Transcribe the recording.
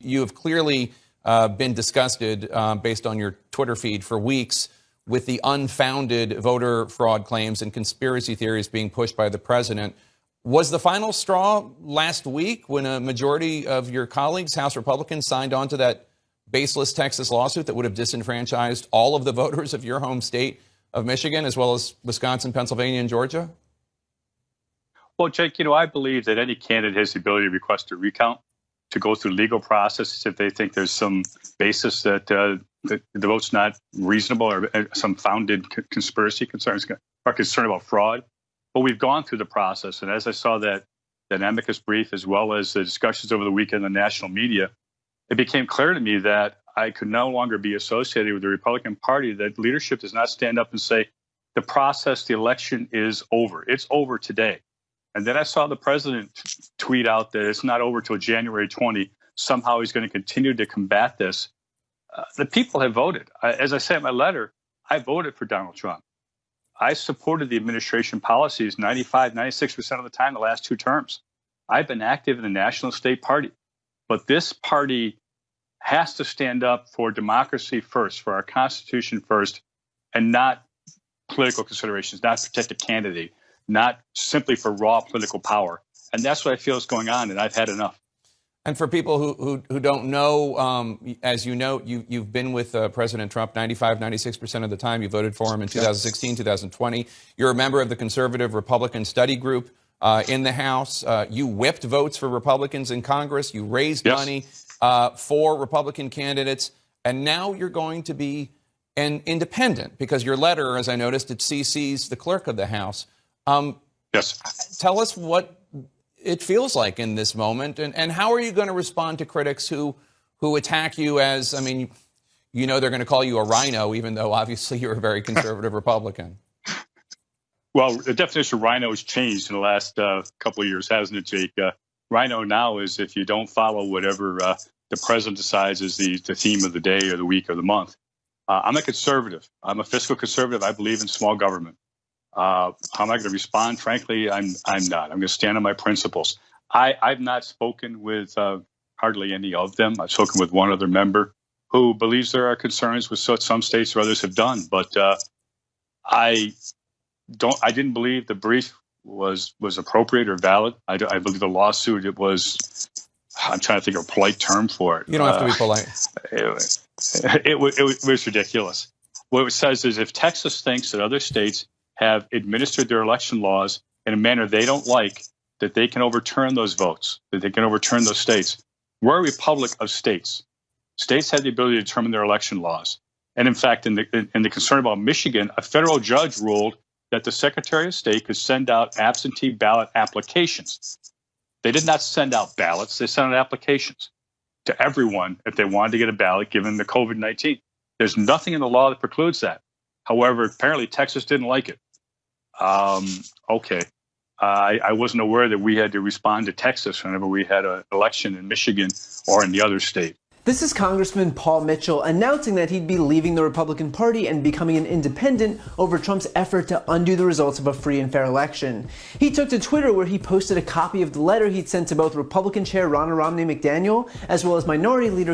you have clearly been disgusted based on your Twitter feed for weeks with the unfounded voter fraud claims and conspiracy theories being pushed by the president. Was the final straw last week when a majority of your colleagues, House Republicans, signed on to that baseless Texas lawsuit that would have disenfranchised all of the voters of your home state of Michigan, as well as Wisconsin, Pennsylvania, and Georgia? Well, Jake, I believe that any candidate has the ability to request a recount, to go through legal processes if they think there's some basis that the vote's not reasonable or some founded conspiracy concerns or concern about fraud. But we've gone through the process. And as I saw that amicus brief, as well as the discussions over the weekend in the national media, it became clear to me that I could no longer be associated with the Republican Party, that leadership does not stand up and say, the process, the election is over. It's over today. And then I saw the president tweet out that it's not over till January 20. Somehow he's going to continue to combat this. The people have voted. As I said in my letter, I voted for Donald Trump. I supported the administration policies 95, 96% of the time the last two terms. I've been active in the National State Party. But this party has to stand up for democracy first, for our Constitution first, and not political considerations, not protect a candidate, not simply for raw political power. And that's what I feel is going on, and I've had enough. And for people who don't know, as you note, you've been with President Trump 95, 96% of the time. You voted for him in 2016, 2020. You're a member of the Conservative Republican Study Group in the House. You whipped votes for Republicans in Congress. You raised money for Republican candidates. And now you're going to be an independent because your letter, as I noticed, it CCs the clerk of the House. Yes. Tell us what it feels like in this moment, and how are you going to respond to critics who attack you as, I mean, they're going to call you a rhino, even though obviously you're a very conservative Republican. Well, the definition of rhino has changed in the last couple of years, hasn't it, Jake? Rhino now is if you don't follow whatever the president decides is the theme of the day or the week or the month. I'm a conservative. I'm a fiscal conservative. I believe in small government. How am I going to respond? Frankly, I'm not. I'm going to stand on my principles. I've not spoken with hardly any of them. I've spoken with one other member who believes there are concerns with some states or others have done. But I didn't believe the brief was appropriate or valid. I believe the lawsuit, it was, I'm trying to think of a polite term for it. You don't have to be polite. It was ridiculous. What it says is if Texas thinks that other states have administered their election laws in a manner they don't like, that they can overturn those votes, that they can overturn those states. We're a republic of states. States have the ability to determine their election laws. And in fact, in the concern about Michigan, a federal judge ruled that the Secretary of State could send out absentee ballot applications. They did not send out ballots. They sent out applications to everyone if they wanted to get a ballot given the COVID-19. There's nothing in the law that precludes that. However, apparently Texas didn't like it. Okay. I wasn't aware that we had to respond to Texas whenever we had an election in Michigan or in the other state. This is Congressman Paul Mitchell announcing that he'd be leaving the Republican Party and becoming an independent over Trump's effort to undo the results of a free and fair election. He took to Twitter where he posted a copy of the letter he'd sent to both Republican Chair Ronna Romney McDaniel as well as Minority Leader